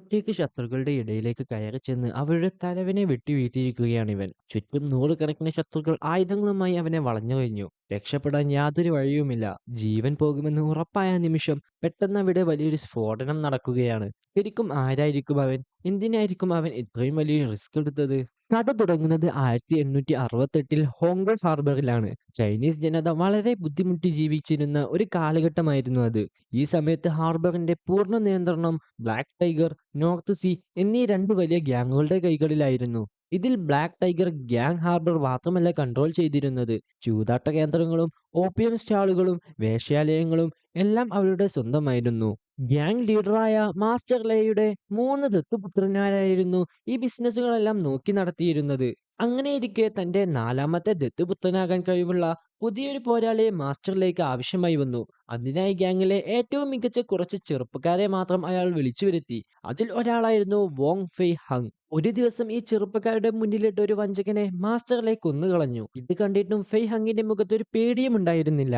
ഒറ്റയ്ക്ക് ശത്രുക്കളുടെ ഇടയിലേക്ക് കയറിച്ചെന്ന് അവരുടെ തലവനെ വെട്ടിവീഴ്ത്തിയിരിക്കുകയാണിവൻ. ചുറ്റും നൂറുകണക്കിന് ശത്രുക്കൾ ആയുധങ്ങളുമായി അവനെ വളഞ്ഞു കഴിഞ്ഞു. രക്ഷപ്പെടാൻ യാതൊരു വഴിയുമില്ല. ജീവൻ പോകുമെന്ന് ഉറപ്പായ നിമിഷം പെട്ടെന്ന് അവിടെ വലിയൊരു സ്ഫോടനം നടക്കുകയാണ്. ശരിക്കും ആരായിരിക്കും അവൻ? എന്തിനായിരിക്കും അവൻ ഇത്രയും വലിയ റിസ്ക് എടുത്തത്? കഥ തുടങ്ങുന്നത് 1868 ഹോങ്കോങ് ഹാർബറിലാണ്. ചൈനീസ് ജനത വളരെ ബുദ്ധിമുട്ടി ജീവിച്ചിരുന്ന ഒരു കാലഘട്ടമായിരുന്നു അത്. ഈ സമയത്ത് ഹാർബറിന്റെ പൂർണ്ണ നിയന്ത്രണം ബ്ലാക്ക് ടൈഗർ, നോർത്ത് സീ എന്നീ രണ്ട് വലിയ ഗ്യാങ്ങുകളുടെ കൈകളിലായിരുന്നു. ഇതിൽ ബ്ലാക്ക് ടൈഗർ ഗ്യാങ് ഹാർബർ മാത്രമല്ല കൺട്രോൾ ചെയ്തിരുന്നത്. ചൂതാട്ട കേന്ദ്രങ്ങളും ഓപ്പിയം സ്റ്റാളുകളും വേശ്യാലയങ്ങളും എല്ലാം അവരുടെ സ്വന്തമായിരുന്നു. ഗ്യാങ് ലീഡറായ മാസ്റ്റർ ലേയുടെ 3 ദത്തുപുത്രന്മാരായിരുന്നു ഈ ബിസിനസ്സുകളെല്ലാം നോക്കി നടത്തിയിരുന്നത്. അങ്ങനെയിരിക്കെ തന്റെ നാലാമത്തെ ദത്തുപുത്രനാകാൻ കഴിവുള്ള പുതിയൊരു പോരാളിയെ മാസ്റ്റർ ലേക്ക് ആവശ്യമായി വന്നു. അതിനായി ഗ്യാങ്ങിലെ ഏറ്റവും മികച്ച കുറച്ച് ചെറുപ്പക്കാരെ മാത്രം അയാൾ വിളിച്ചു വരുത്തി. അതിൽ ഒരാളായിരുന്നു വോങ് ഫെയ് ഹങ്. ഒരു ദിവസം ഈ ചെറുപ്പക്കാരുടെ മുന്നിലിട്ട് ഒരു വഞ്ചകനെ മാസ്റ്റർ ലേ കൊന്നുകളഞ്ഞു. ഇത് കണ്ടിട്ടും ഫെയ് ഹങ്ങിന്റെ മുഖത്ത് ഒരു പേടിയും ഉണ്ടായിരുന്നില്ല.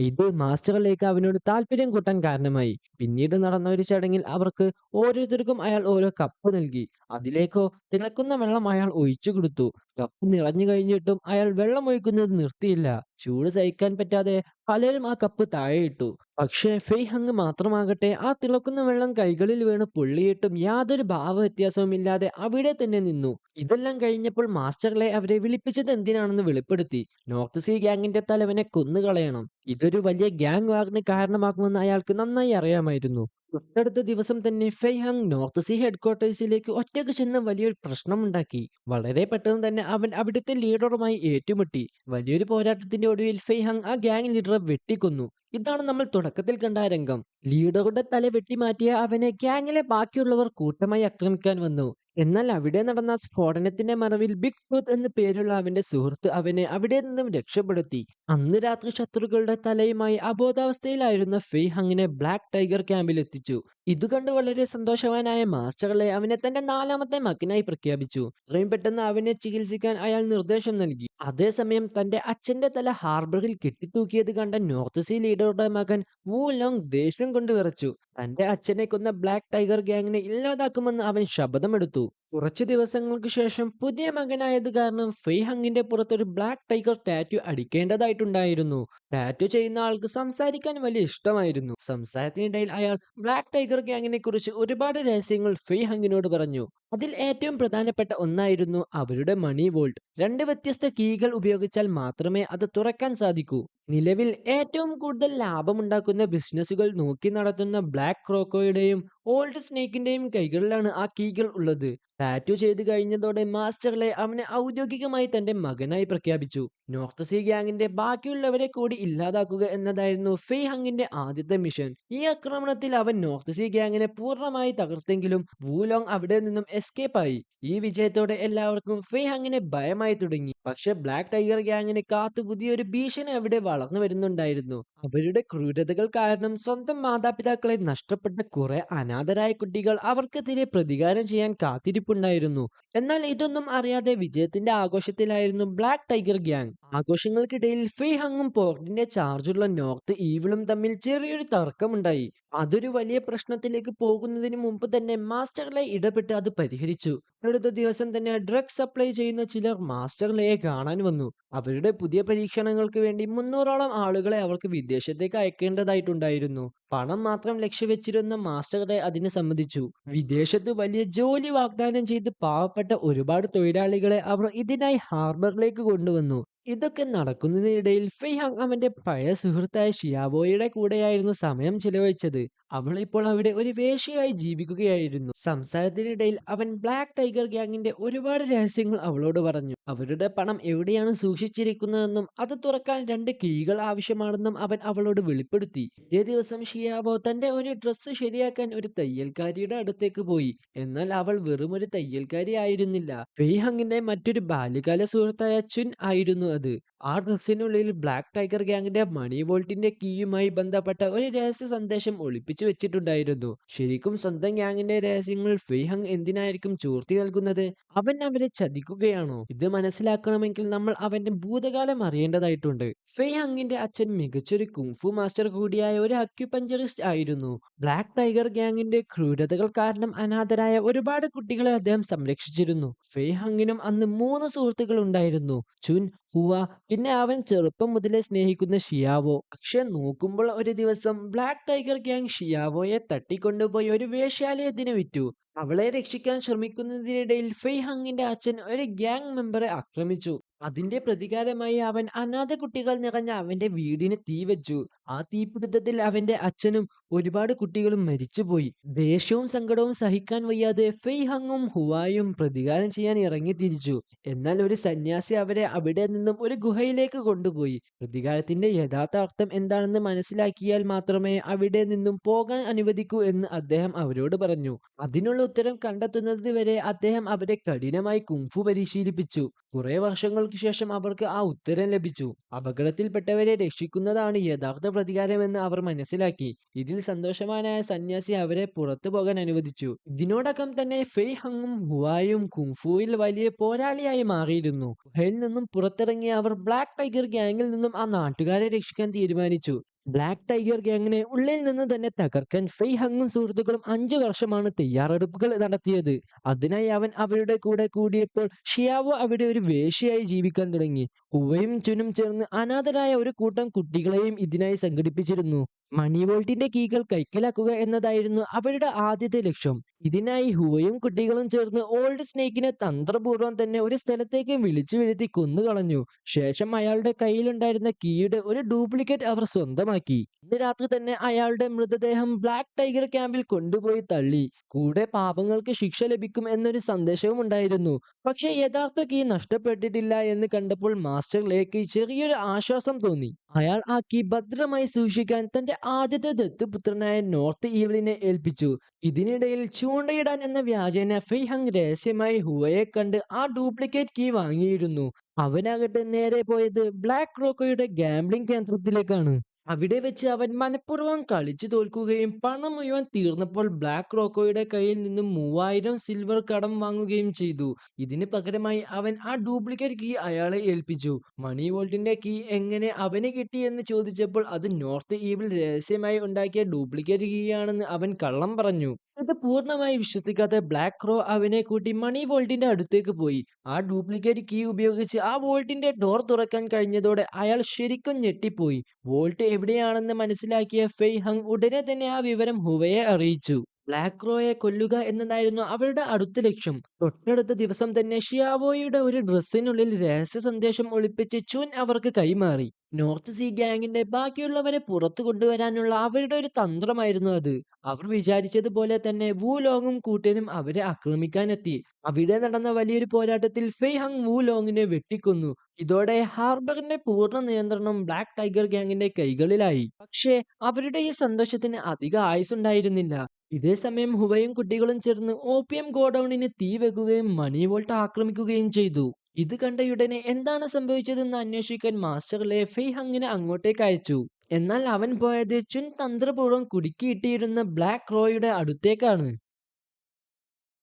ഇത് മാസ്റ്റർ ലേക്ക് അവനോട് താല്പര്യം കൂട്ടാൻ കാരണമായി. പിന്നീട് നടന്ന ഒരു ചടങ്ങിൽ അവർക്ക് ഓരോരുത്തർക്കും അയാൾ ഓരോ കപ്പ് നൽകി. അതിലേക്കോ തിളക്കുന്ന വെള്ളം അയാൾ ഒഴിച്ചു കൊടുത്തു. കപ്പ് നിറഞ്ഞു കഴിഞ്ഞിട്ടും അയാൾ വെള്ളം ഒഴിക്കുന്നത് നിർത്തിയില്ല. ചൂട് സഹിക്കാൻ പറ്റാതെ പലരും ആ കപ്പ് താഴെയിട്ടു. പക്ഷേ ഫെയ് ഹങ് മാത്രമാകട്ടെ ആ തിളക്കുന്ന വെള്ളം കൈകളിൽ വീണ് പൊള്ളിയിട്ടും യാതൊരു ഭാവവ്യത്യാസവുമില്ലാതെ അവിടെ തന്നെ നിന്നു. ഇതെല്ലാം കഴിഞ്ഞപ്പോൾ മാസ്റ്റർ ലേ അവരെ വിളിപ്പിച്ചത് എന്തിനാണെന്ന് വെളിപ്പെടുത്തി. നോർത്ത് സീ ഗ്യാങ്ങിന്റെ തലവനെ കൊന്നുകളയണം. ഇതൊരു വലിയ ഗ്യാങ് വാറിന് കാരണമാകുമെന്ന് അയാൾക്ക് നന്നായി അറിയാമായിരുന്നു. തൊട്ടടുത്ത ദിവസം തന്നെ ഫെയ് ഹങ് നോർത്ത് സീ ഹെഡ്ക്വാർട്ടേഴ്സിലേക്ക് ഒറ്റയ്ക്ക് ചെന്ന് വലിയൊരു പ്രശ്നമുണ്ടാക്കി. വളരെ പെട്ടെന്ന് തന്നെ അവൻ അവിടുത്തെ ലീഡറുമായി ഏറ്റുമുട്ടി. വലിയൊരു പോരാട്ടത്തിന്റെ ഒടുവിൽ ഫെയ് ഹങ് ആ ഗ്യാങ് ലീഡറെ വെട്ടിക്കൊന്നു. ഇതാണ് നമ്മൾ തുടക്കത്തിൽ കണ്ട ആ രംഗം. ലീഡറുടെ തല വെട്ടിമാറ്റിയ അവനെ ഗ്യാങ്ങിലെ ബാക്കിയുള്ളവർ കൂട്ടമായി ആക്രമിക്കാൻ വന്നു. എന്നാൽ അവിടെ നടന്ന സ്ഫോടനത്തിന്റെ മറവിൽ ബിഗ് ടൂത്ത് എന്ന് പേരുള്ള അവന്റെ സുഹൃത്ത് അവനെ അവിടെ നിന്നും രക്ഷപ്പെടുത്തി. അന്ന് രാത്രി ശത്രുക്കളുടെ തലയുമായി അബോധാവസ്ഥയിലായിരുന്ന ഫെയ് ഹങ്ങിനെ ബ്ലാക്ക് ടൈഗർ ക്യാമ്പിൽ എത്തിച്ചു. ഇതുകണ്ട് വളരെ സന്തോഷവാനായ മാസ്റ്റർ ലേ അവനെ തന്റെ നാലാമത്തെ മകനായി പ്രഖ്യാപിച്ചു. എത്രയും പെട്ടെന്ന് അവനെ ചികിത്സിക്കാൻ അയാൾ നിർദ്ദേശം നൽകി. അതേസമയം തന്റെ അച്ഛന്റെ തല ഹാർബറിൽ കെട്ടിത്തൂക്കിയത് കണ്ട നോർത്ത് സീ ലീഡറുടെ മകൻ വു ലോങ് ദേഷ്യം കൊണ്ട് വിറച്ചു. തന്റെ അച്ഛനെ കൊന്ന ബ്ലാക്ക് ടൈഗർ ഗ്യാങ്ങിനെ ഇല്ലാതാക്കുമെന്ന് അവൻ ശപഥമെടുത്തു. കുറച്ചു ദിവസങ്ങൾക്ക് ശേഷം പുതിയ മകനായത് കാരണം ഫെയ് ഹങ്ങിന്റെ പുറത്തൊരു ബ്ലാക്ക് ടൈഗർ ടാറ്റു അടിക്കേണ്ടതായിട്ടുണ്ടായിരുന്നു. ടാറ്റു ചെയ്യുന്ന ആൾക്ക് സംസാരിക്കാൻ വലിയ ഇഷ്ടമായിരുന്നു. സംസാരത്തിനിടയിൽ അയാൾ ബ്ലാക്ക് ടൈഗർ ഗ്യാങ്ങിനെ കുറിച്ച് ഒരുപാട് രഹസ്യങ്ങൾ ഫെയ് ഹങ്ങിനോട് പറഞ്ഞു. അതിൽ ഏറ്റവും പ്രധാനപ്പെട്ട ഒന്നായിരുന്നു അവരുടെ മണി വോൾട്ട്. രണ്ട് വ്യത്യസ്ത കീകൾ ഉപയോഗിച്ചാൽ മാത്രമേ അത് തുറക്കാൻ സാധിക്കൂ. നിലവിൽ ഏറ്റവും കൂടുതൽ ലാഭമുണ്ടാക്കുന്ന ബിസിനസ്സുകൾ നോക്കി നടത്തുന്ന ബ്ലാക്ക് ക്രോക്കോയുടെയും ഓൾഡ് സ്നേക്കിന്റെയും കൈകളിലാണ് ആ കീകൾ ഉള്ളത്. ടാറ്റു ചെയ്ത് കഴിഞ്ഞതോടെ മാസ്റ്റർ ലേ അവനെ ഔദ്യോഗികമായി തന്റെ മകനായി പ്രഖ്യാപിച്ചു. നോർത്ത് സീ ഗ്യാങ്ങിന്റെ ബാക്കിയുള്ളവരെ കൂടി ഇല്ലാതാക്കുക എന്നതായിരുന്നു ഫെയ് ഹങ്ങിന്റെ ആദ്യത്തെ മിഷൻ. ഈ ആക്രമണത്തിൽ അവൻ നോർത്ത് സീ ഗ്യാങ്ങിനെ പൂർണ്ണമായി തകർത്തെങ്കിലും വൂലോങ് അവിടെ നിന്നും എസ്കേപ്പ് ആയി. ഈ വിജയത്തോടെ എല്ലാവർക്കും ഫെയ് ഹങ്ങിനെ ഭയമായി തുടങ്ങി. പക്ഷെ ബ്ലാക്ക് ടൈഗർ ഗ്യാങ്ങിനെ കാത്തു പുതിയൊരു ഭീഷണി അവിടെ വളർന്നു വരുന്നുണ്ടായിരുന്നു. അവരുടെ ക്രൂരതകൾ കാരണം സ്വന്തം മാതാപിതാക്കളെ നഷ്ടപ്പെട്ട കുറെ അനാഥരായ കുട്ടികൾ അവർക്കെതിരെ പ്രതികാരം ചെയ്യാൻ കാത്തിരിപ്പുണ്ടായിരുന്നു. എന്നാൽ ഇതൊന്നും അറിയാതെ വിജയത്തിന്റെ ആഘോഷത്തിലായിരുന്നു ബ്ലാക്ക് ടൈഗർ ഗ്യാങ്. ആഘോഷങ്ങൾക്കിടയിൽ ഫെയ് ഹങ്ങും പോർട്ടിന്റെ ചാർജുള്ള നോർത്ത് ഈവിളും തമ്മിൽ ചെറിയൊരു തർക്കമുണ്ടായി. അതൊരു വലിയ പ്രശ്നത്തിലേക്ക് പോകുന്നതിന് മുമ്പ് തന്നെ മാസ്റ്റർ ലേ ഇടപെട്ട് അത് പരിഹരിച്ചു. അടുത്ത ദിവസം തന്നെ ഡ്രഗ് സപ്ലൈ ചെയ്യുന്ന ചിലർ മാസ്റ്റർ ലയെ കാണാൻ വന്നു. അവരുടെ പുതിയ പരീക്ഷണങ്ങൾക്ക് വേണ്ടി 300ഓളം ആളുകളെ അവർക്ക് വിദേശത്തേക്ക് അയക്കേണ്ടതായിട്ടുണ്ടായിരുന്നു. പണം മാത്രം ലക്ഷ്യം വെച്ചിരുന്ന മാസ്റ്റർ ലേ അതിന് സമ്മതിച്ചു. വിദേശത്ത് വലിയ ജോലി വാഗ്ദാനം ചെയ്ത് പാവപ്പെട്ട ഒരുപാട് തൊഴിലാളികളെ അവർ ഇതിനായി ഹാർബറിലേക്ക് കൊണ്ടുവന്നു. ഇതൊക്കെ നടക്കുന്നതിനിടയിൽ ഫെയ് ഹങ് അവന്റെ പഴയ സുഹൃത്തായ ഷിയാവോയുടെ കൂടെയായിരുന്നു സമയം ചിലവഴിച്ചത്. അവൾ ഇപ്പോൾ അവിടെ ഒരു വേശ്യയായി ജീവിക്കുകയായിരുന്നു. സംസാരത്തിനിടയിൽ അവൻ ബ്ലാക്ക് ടൈഗർ ഗ്യാങ്ങിന്റെ ഒരുപാട് രഹസ്യങ്ങൾ അവളോട് പറഞ്ഞു. അവരുടെ പണം എവിടെയാണ് സൂക്ഷിച്ചിരിക്കുന്നതെന്നും അത് തുറക്കാൻ 2 കീകൾ ആവശ്യമാണെന്നും അവൻ അവളോട് വെളിപ്പെടുത്തി. ഇതേ ദിവസം ഷിയാവോ തന്റെ ഒരു ഡ്രസ്സ് ശരിയാക്കാൻ ഒരു തയ്യൽക്കാരിയുടെ അടുത്തേക്ക് പോയി. എന്നാൽ അവൾ വെറും ഒരു തയ്യൽക്കാരി ആയിരുന്നില്ല. ഫെയ് ഹങ്ങിന്റെ മറ്റൊരു ബാല്യകാല സുഹൃത്തായ ചുൻ ആയിരുന്നു അത്. ആ ഡ്രസ്സിനുള്ളിൽ ബ്ലാക്ക് ടൈഗർ ഗ്യാങ്ങിന്റെ മണി വോൾട്ടിന്റെ കീയുമായി ബന്ധപ്പെട്ട ഒരു രഹസ്യ സന്ദേശം ഒളിപ്പിച്ചിരുന്നു. ഒളിപ്പിച്ചു വെച്ചിട്ടുണ്ടായിരുന്നു. ശരിക്കും സ്വന്തം ഗ്യാങ്ങിന്റെ രഹസ്യങ്ങൾ ഫെയ്ഹങ് എന്തിനായിരിക്കും ചോർത്തി നൽകുന്നത്? അവൻ അവരെ ചതിക്കുകയാണോ? ഇത് മനസ്സിലാക്കണമെങ്കിൽ നമ്മൾ അവന്റെ ഭൂതകാലം അറിയേണ്ടതായിട്ടുണ്ട്. ഫെയ്ഹങ്ങിന്റെ അച്ഛൻ മികച്ചൊരു കുങ്ഫു മാസ്റ്റർ കൂടിയായ ഒരു അക്യുപഞ്ചറിസ്റ്റ് ആയിരുന്നു. ബ്ലാക്ക് ടൈഗർ ഗ്യാങ്ങിന്റെ ക്രൂരതകൾ കാരണം അനാഥരായ ഒരുപാട് കുട്ടികളെ അദ്ദേഹം സംരക്ഷിച്ചിരുന്നു. ഫെയ്ഹങ്ങിനും അന്ന് 3 സുഹൃത്തുക്കൾ ഉണ്ടായിരുന്നു. ചുൻ, ഹുവ, പിന്നെ അവൻ ചെറുപ്പം മുതലേ സ്നേഹിക്കുന്ന ഷിയാവോ. പക്ഷെ നോക്കുമ്പോൾ ഒരു ദിവസം ബ്ലാക്ക് ടൈഗർ ഗ്യാങ് ഷിയാവോയെ തട്ടിക്കൊണ്ടുപോയി ഒരു വേശ്യാലയത്തിന് വിറ്റു. അവളെ രക്ഷിക്കാൻ ശ്രമിക്കുന്നതിനിടയിൽ ഫെയ്ഹങ്ങിന്റെ അച്ഛൻ ഒരു ഗ്യാങ് മെമ്പറെ ആക്രമിച്ചു. അതിന്റെ പ്രതികാരമായി അവൻ അനാഥ കുട്ടികൾ നിറഞ്ഞ അവന്റെ വീടിന് തീ വെച്ചു. ആ തീപിടുത്തത്തിൽ അവന്റെ അച്ഛനും ഒരുപാട് കുട്ടികളും മരിച്ചുപോയി. ദേഷ്യവും സങ്കടവും സഹിക്കാൻ വയ്യാതെ ഫെയ്ഹങ്ങും ഹുവായും പ്രതികാരം ചെയ്യാൻ ഇറങ്ങിത്തിരിച്ചു. എന്നാൽ ഒരു സന്യാസി അവരെ അവിടെ നിന്നും ഒരു ഗുഹയിലേക്ക് കൊണ്ടുപോയി. പ്രതികാരത്തിന്റെ യഥാർത്ഥ അർത്ഥം എന്താണെന്ന് മനസ്സിലാക്കിയാൽ മാത്രമേ അവിടെ നിന്നും പോകാൻ അനുവദിക്കൂ എന്ന് അദ്ദേഹം അവരോട് പറഞ്ഞു. അതിനുള്ള ഉത്തരം കണ്ടെത്തുന്നത് വരെ അദ്ദേഹം അവരെ കഠിനമായി കുങ്ഫു പരിശീലിപ്പിച്ചു. കുറെ വർഷങ്ങൾക്ക് ശേഷം അവർക്ക് ആ ഉത്തരം ലഭിച്ചു. അപകടത്തിൽപ്പെട്ടവരെ രക്ഷിക്കുന്നതാണ് യഥാർത്ഥ പ്രതികാരമെന്ന് അവർ മനസ്സിലാക്കി. ഇതിൽ സന്തോഷവാനായ സന്യാസി അവരെ പുറത്തു പോകാൻ അനുവദിച്ചു. ഇതിനോടകം തന്നെ ഫെയ് ഹങ്ങും ഹുവായും കുങ്ഫുവിൽ വലിയ പോരാളിയായി മാറിയിരുന്നു. ഗുഹയിൽ നിന്നും പുറത്തിറങ്ങിയ അവർ ബ്ലാക്ക് ടൈഗർ ഗ്യാങ്ങിൽ നിന്നും ആ നാട്ടുകാരെ രക്ഷിക്കാൻ തീരുമാനിച്ചു. ബ്ലാക്ക് ടൈഗർ ഗ്യാങ്ങിനെ ഉള്ളിൽ നിന്ന് തന്നെ തകർക്കാൻ ഫെയ് ഹങ്ങും സുഹൃത്തുക്കളും 5 വർഷമാണ് തയ്യാറെടുപ്പുകൾ നടത്തിയത്. അതിനായി അവൻ അവരുടെ കൂടെ കൂടിയപ്പോൾ ഷിയാവോ അവിടെ ഒരു വേശ്യയായി ജീവിക്കാൻ തുടങ്ങി. ഹുവയും ചുനും ചേർന്ന് അനാഥരായ ഒരു കൂട്ടം കുട്ടികളെയും ഇതിനായി സംഘടിപ്പിച്ചിരുന്നു. മണി വോൾട്ടിന്റെ കീകൾ കൈക്കലാക്കുക എന്നതായിരുന്നു അവരുടെ ആദ്യത്തെ ലക്ഷ്യം. ഇതിനായി ഹുവയും കുട്ടികളും ചേർന്ന് ഓൾഡ് സ്നേക്കിനെ തന്ത്രപൂർവ്വം തന്നെ ഒരു സ്ഥലത്തേക്ക് വിളിച്ചു വരുത്തി കൊന്നുകളഞ്ഞു. ശേഷം അയാളുടെ കയ്യിലുണ്ടായിരുന്ന കീയുടെ ഒരു ഡ്യൂപ്ലിക്കേറ്റ് അവർ സ്വന്തമാക്കി. ഇന്ന് രാത്രി തന്നെ അയാളുടെ മൃതദേഹം ബ്ലാക്ക് ടൈഗർ ക്യാമ്പിൽ കൊണ്ടുപോയി തള്ളി. കൂടെ പാപങ്ങൾക്ക് ശിക്ഷ ലഭിക്കും എന്നൊരു സന്ദേശവും ഉണ്ടായിരുന്നു. പക്ഷേ യഥാർത്ഥ കീ നഷ്ടപ്പെട്ടിട്ടില്ല എന്ന് കണ്ടപ്പോൾ മാസ്റ്റർ ലേക്ക് ചെറിയൊരു ആശ്വാസം തോന്നി. അയാൾ ആ കീ ഭദ്രമായി സൂക്ഷിക്കാൻ തന്റെ ആദ്യത്തെ ദത്തുപുത്രനായ നോർത്ത് ഈവിളിനെ ഏൽപ്പിച്ചു. ഇതിനിടയിൽ ചൂണ്ടയിടാൻ എന്ന വ്യാജേന ഫെയ്ഹങ് രഹസ്യമായി ഹുവയെ കണ്ട് ആ ഡ്യൂപ്ലിക്കേറ്റ് കീ വാങ്ങിയിരുന്നു. അവനാകട്ടെ നേരെ പോയത് ബ്ലാക്ക് റോക്കോയുടെ ഗാംബ്ലിംഗ് കേന്ദ്രത്തിലേക്കാണ്. അവിടെ വെച്ച് അവൻ മനഃപൂർവ്വം കളിച്ചു തോൽക്കുകയും പണം മുഴുവൻ തീർന്നപ്പോൾ ബ്ലാക്ക് റോക്കോയുടെ കയ്യിൽ നിന്നും 3000 സിൽവർ കടം വാങ്ങുകയും ചെയ്തു. ഇതിന് പകരമായി അവൻ ആ ഡ്യൂപ്ലിക്കേറ്റ് കീ അയാളെ ഏൽപ്പിച്ചു. മണി വോൾട്ടിന്റെ കീ എങ്ങനെ അവന് കിട്ടി എന്ന് ചോദിച്ചപ്പോൾ അത് നോർത്ത് ഈവിൾ രഹസ്യമായി ഉണ്ടാക്കിയ ഡ്യൂപ്ലിക്കേറ്റ് കീയാണെന്ന് അവൻ കള്ളം പറഞ്ഞു. ഇത് പൂർണ്ണമായി വിശ്വസിക്കാത്ത ബ്ലാക്ക് ക്രോ അവനെ കൂട്ടി മണി വോൾട്ടിന്റെ അടുത്തേക്ക് പോയി. ആ ഡ്യൂപ്ലിക്കേറ്റ് കീ ഉപയോഗിച്ച് ആ വോൾട്ടിന്റെ ഡോർ തുറക്കാൻ കഴിഞ്ഞതോടെ അയാൾ ശരിക്കും ഞെട്ടിപ്പോയി. വോൾട്ട് എവിടെയാണെന്ന് മനസ്സിലാക്കിയ ഫെയ് ഹങ് ഉടനെ തന്നെ ആ വിവരം ഹുവയെ അറിയിച്ചു. ബ്ലാക്ക് ക്രോയെ കൊല്ലുക എന്നതായിരുന്നു അവരുടെ അടുത്ത ലക്ഷ്യം. തൊട്ടടുത്ത ദിവസം തന്നെ ഷിയാവോയുടെ ഒരു ഡ്രസ്സിനുള്ളിൽ രഹസ്യ സന്ദേശം ഒളിപ്പിച്ച് ചുൻ അവർക്ക് കൈമാറി. നോർത്ത് സീ ഗ്യാങ്ങിന്റെ ബാക്കിയുള്ളവരെ പുറത്തു കൊണ്ടുവരാനുള്ള അവരുടെ ഒരു തന്ത്രമായിരുന്നു അത്. അവർ വിചാരിച്ചതുപോലെ തന്നെ വു ലോങ്ങും കൂട്ടരും അവരെ ആക്രമിക്കാനെത്തി. അവിടെ നടന്ന വലിയൊരു പോരാട്ടത്തിൽ ഫെയ് ഹങ് വു ലോങ്ങിനെ വെട്ടിക്കൊന്നു. ഇതോടെ ഹാർബറിന്റെ പൂർണ്ണ നിയന്ത്രണം ബ്ലാക്ക് ടൈഗർ ഗ്യാങ്ങിന്റെ കൈകളിലായി. പക്ഷേ അവരുടെ ഈ സന്തോഷത്തിന് അധിക ആയുസ്സുണ്ടായിരുന്നില്ല. ഇതേ സമയം ഹുവയും കുട്ടികളും ചേർന്ന് ഓപ്പിയം ഗോഡൌണിന് തീ വെക്കുകയും മണി വോൾട്ട് ആക്രമിക്കുകയും ചെയ്തു. ഇത് കണ്ടയുടനെ എന്താണ് സംഭവിച്ചതെന്ന് അന്വേഷിക്കാൻ മാസ്റ്റർ ലേ ഫെയ് ഹങ്ങിനെ അങ്ങോട്ടേക്ക് അയച്ചു. എന്നാൽ അവൻ പോയത് ചുൻ തന്ത്രപൂർവ്വം കുടുക്കിയിട്ടിരുന്ന ബ്ലാക്ക് റോയുടെ അടുത്തേക്കാണ്.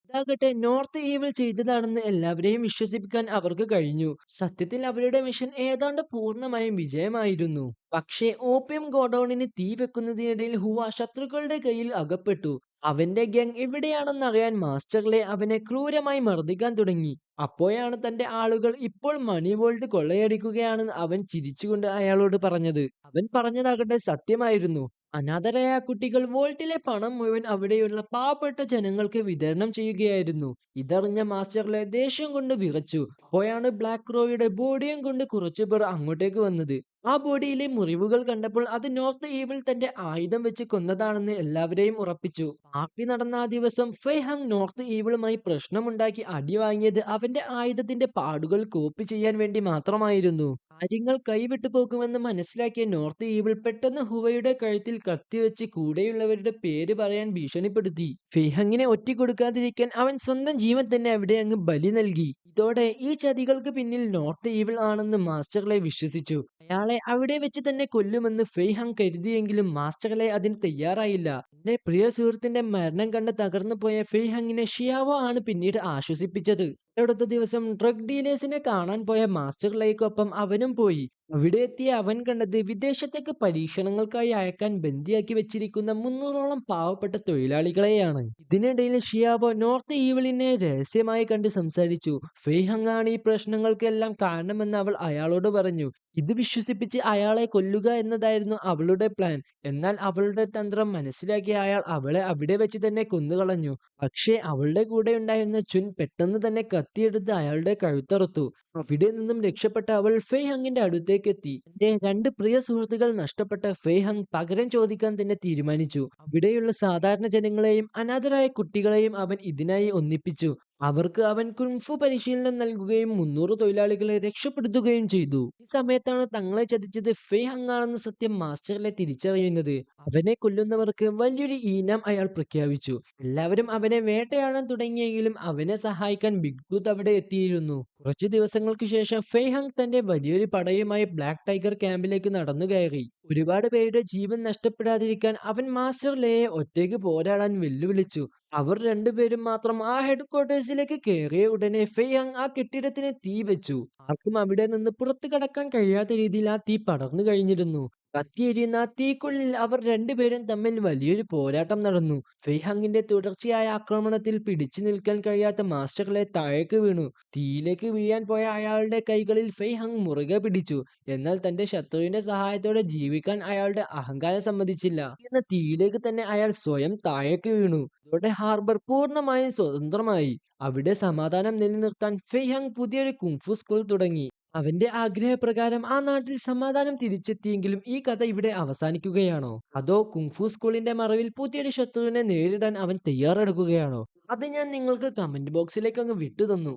ഇതാകട്ടെ നോർത്ത് ഈവിൾ ചെയ്തതാണെന്ന് എല്ലാവരെയും വിശ്വസിപ്പിക്കാൻ അവർക്ക് കഴിഞ്ഞു. സത്യത്തിൽ അവരുടെ മിഷൻ ഏതാണ്ട് പൂർണ്ണമായും വിജയമായിരുന്നു. പക്ഷേ ഓപ്പിയം ഗോഡൌണിന് തീ വെക്കുന്നതിനിടയിൽ ഹുവ ശത്രുക്കളുടെ കയ്യിൽ അകപ്പെട്ടു. അവന്റെ ഗ്യാങ് എവിടെയാണെന്നറിയാൻ മാസ്റ്റർലെ അവനെ ക്രൂരമായി മർദ്ദിക്കാൻ തുടങ്ങി. അപ്പോഴാണ് തന്റെ ആളുകൾ ഇപ്പോൾ മണി വോൾട്ട് കൊള്ളയടിക്കുകയാണെന്ന് അവൻ ചിരിച്ചുകൊണ്ട് അയാളോട് പറഞ്ഞത്. അവൻ പറഞ്ഞതാകട്ടെ സത്യമായിരുന്നു. അനാഥരായ കുട്ടികൾ വോൾട്ടിലെ പണം മുഴുവൻ അവിടെയുള്ള പാവപ്പെട്ട ജനങ്ങൾക്ക് വിതരണം ചെയ്യുകയായിരുന്നു. ഇതറിഞ്ഞ മാസ്റ്റർലെ ദേഷ്യം കൊണ്ട് വിറച്ചു. അപ്പോഴാണ് ബ്ലാക്ക് റോയുടെ ബോഡിയും കൊണ്ട് കുറച്ചുപേർ അങ്ങോട്ടേക്ക് വന്നത്. ആ ബോഡിയിലെ മുറിവുകൾ കണ്ടപ്പോൾ അത് നോർത്ത് ഈവിൾ തന്റെ ആയുധം വെച്ച് കൊന്നതാണെന്ന് എല്ലാവരെയും ഉറപ്പിച്ചു. പാർട്ടി നടന്ന ആ ദിവസം ഫെയ് ഹങ് നോർത്ത് ഈവിളുമായി പ്രശ്നമുണ്ടാക്കി അടി വാങ്ങിയത് അവന്റെ ആയുധത്തിന്റെ പാടുകൾ കോപ്പി ചെയ്യാൻ വേണ്ടി മാത്രമായിരുന്നു. കാര്യങ്ങൾ കൈവിട്ടു പോകുമെന്ന് മനസ്സിലാക്കിയ നോർത്ത് ഈവിൾ പെട്ടെന്ന് ഹുവയുടെ കഴുത്തിൽ കത്തിവെച്ച് കൂടെയുള്ളവരുടെ പേര് പറയാൻ ഭീഷണിപ്പെടുത്തി. ഫെയ്ഹങ്ങിനെ ഒറ്റിക്കൊടുക്കാതിരിക്കാൻ അവൻ സ്വന്തം ജീവൻ തന്നെ അവിടെ അങ്ങ് ബലി നൽകി. ഇതോടെ ഈ ചതികൾക്ക് പിന്നിൽ നോർത്ത് ഈവിൾ ആണെന്ന് മാസ്റ്റർലെ വിശ്വസിച്ചു. അയാളെ അവിടെ വെച്ച് തന്നെ കൊല്ലുമെന്ന് ഫെയ്ഹങ് കരുതിയെങ്കിലും മാസ്റ്റർ ലേ അതിന് തയ്യാറായില്ല. തന്റെ പ്രിയ സുഹൃത്തിന്റെ മരണം കണ്ട് തകർന്നു പോയ ഫെയ്ഹങ്ങിനെ ഷിയാവോ ആണ് പിന്നീട് ആശ്വസിപ്പിച്ചത്. അടുത്ത ദിവസം ഡ്രഗ് ഡീലേഴ്സിനെ കാണാൻ പോയ മാസ്റ്റർ ലേക്കൊപ്പം അവനും പോയി. അവിടെ എത്തിയ അവൻ കണ്ടത് വിദേശത്തേക്ക് പരീക്ഷണങ്ങൾക്കായി അയക്കാൻ ബന്ദിയാക്കി വെച്ചിരിക്കുന്ന 300ഓളം പാവപ്പെട്ട തൊഴിലാളികളെയാണ്. ഇതിനിടയിൽ ഷിയാവോ നോർത്ത് ഈവിളിനെ രഹസ്യമായി കണ്ട് സംസാരിച്ചു. ഫെയ്ഹങ് ആണ് ഈ പ്രശ്നങ്ങൾക്കെല്ലാം കാരണമെന്ന് അവൾ അയാളോട് പറഞ്ഞു. ഇത് വിശ്വസിപ്പിച്ച് അയാളെ കൊല്ലുക എന്നതായിരുന്നു അവളുടെ പ്ലാൻ. എന്നാൽ അവളുടെ തന്ത്രം മനസ്സിലാക്കിയ അയാൾ അവളെ അവിടെ വെച്ച് തന്നെ കൊന്നുകളഞ്ഞു. പക്ഷേ അവളുടെ കൂടെ ഉണ്ടായിരുന്ന ചുൻ പെട്ടെന്ന് തന്നെ കത്തിയെടുത്ത് അയാളുടെ കഴുത്തറുത്തു. അവിടെ നിന്നും രക്ഷപ്പെട്ട അവൾ ഫെയ്ഹങ്ങിന്റെ അടുത്തേക്കെത്തി. തന്റെ രണ്ട് പ്രിയ സുഹൃത്തുക്കൾ നഷ്ടപ്പെട്ട ഫെയ്ഹങ് പകരം ചോദിക്കാൻ തന്നെ തീരുമാനിച്ചു. അവിടെയുള്ള സാധാരണ ജനങ്ങളെയും അനാഥരായ കുട്ടികളെയും അവൻ ഇതിനായി ഒന്നിപ്പിച്ചു. അവർക്ക് അവൻ കുൻഫു പരിശീലനം നൽകുകയും 300 തൊഴിലാളികളെ രക്ഷപ്പെടുത്തുകയും ചെയ്തു. ഈ സമയത്താണ് തങ്ങളെ ചതിച്ചത് ഫെയ്ഹങ് ആണെന്ന സത്യം മാസ്റ്ററിലെ തിരിച്ചറിയുന്നത്. അവനെ കൊല്ലുന്നവർക്ക് വലിയൊരു ഈനാം അയാൾ പ്രഖ്യാപിച്ചു. എല്ലാവരും അവനെ വേട്ടയാടാൻ തുടങ്ങിയെങ്കിലും അവനെ സഹായിക്കാൻ ബിഗ് ടൂത്ത് അവിടെ എത്തിയിരുന്നു. കുറച്ചു ദിവസങ്ങൾക്ക് ശേഷം ഫെയ്ഹങ് തന്റെ വലിയൊരു പടയുമായി ബ്ലാക്ക് ടൈഗർ ക്യാമ്പിലേക്ക് നടന്നു കയറി. ഒരുപാട് പേരുടെ ജീവൻ നഷ്ടപ്പെടാതിരിക്കാൻ അവൻ മാസ്റ്റർ ലേയെ ഒറ്റയ്ക്ക് പോരാടാൻ വെല്ലുവിളിച്ചു. അവർ രണ്ടുപേരും മാത്രം ആ ഹെഡ്ക്വാർട്ടേഴ്സിലേക്ക് കയറിയ ഉടനെ ഫെയ്ഹങ് ആ കെട്ടിടത്തിന് തീ വെച്ചു. ആർക്കും അവിടെ നിന്ന് പുറത്തു കടക്കാൻ കഴിയാത്ത രീതിയിൽ ആ തീ പടർന്നു കഴിഞ്ഞിരുന്നു. കത്തിയെരിയുന്ന ആ തീക്കുള്ളിൽ അവർ രണ്ടുപേരും തമ്മിൽ വലിയൊരു പോരാട്ടം നടന്നു. ഫെയ്ഹങ്ങിന്റെ തുടർച്ചയായ ആക്രമണത്തിൽ പിടിച്ചു നിൽക്കാൻ കഴിയാത്ത മാസ്റ്റർ ലേ താഴേക്ക് വീണു. തീയിലേക്ക് വീഴാൻ പോയ അയാളുടെ കൈകളിൽ ഫെയ്ഹങ് മുറുകെ പിടിച്ചു. എന്നാൽ തന്റെ ശത്രുവിന്റെ സഹായത്തോടെ ജീവിക്കാൻ അയാളുടെ അഹങ്കാരം സമ്മതിച്ചില്ല. എന്ന തീയിലേക്ക് തന്നെ അയാൾ സ്വയം താഴേക്ക് വീണു. ഇതോടെ ഹാർബർ പൂർണ്ണമായും സ്വതന്ത്രമായി. അവിടെ സമാധാനം നിലനിർത്താൻ ഫെയ്ഹങ് പുതിയൊരു കുങ്ഫു സ്കൂൾ തുടങ്ങി. അവന്റെ ആഗ്രഹപ്രകാരം ആ നാട്ടിൽ സമാധാനം തിരിച്ചെത്തിയെങ്കിലും ഈ കഥ ഇവിടെ അവസാനിക്കുകയാണോ? അതോ കുങ്ഫു സ്കൂളിന്റെ മറവിൽ പുതിയൊരു ശത്രുവിനെ നേരിടാൻ അവൻ തയ്യാറെടുക്കുകയാണോ? അത് ഞാൻ നിങ്ങൾക്ക് കമന്റ് ബോക്സിലേക്ക് അങ്ങ് വിട്ടു തന്നു.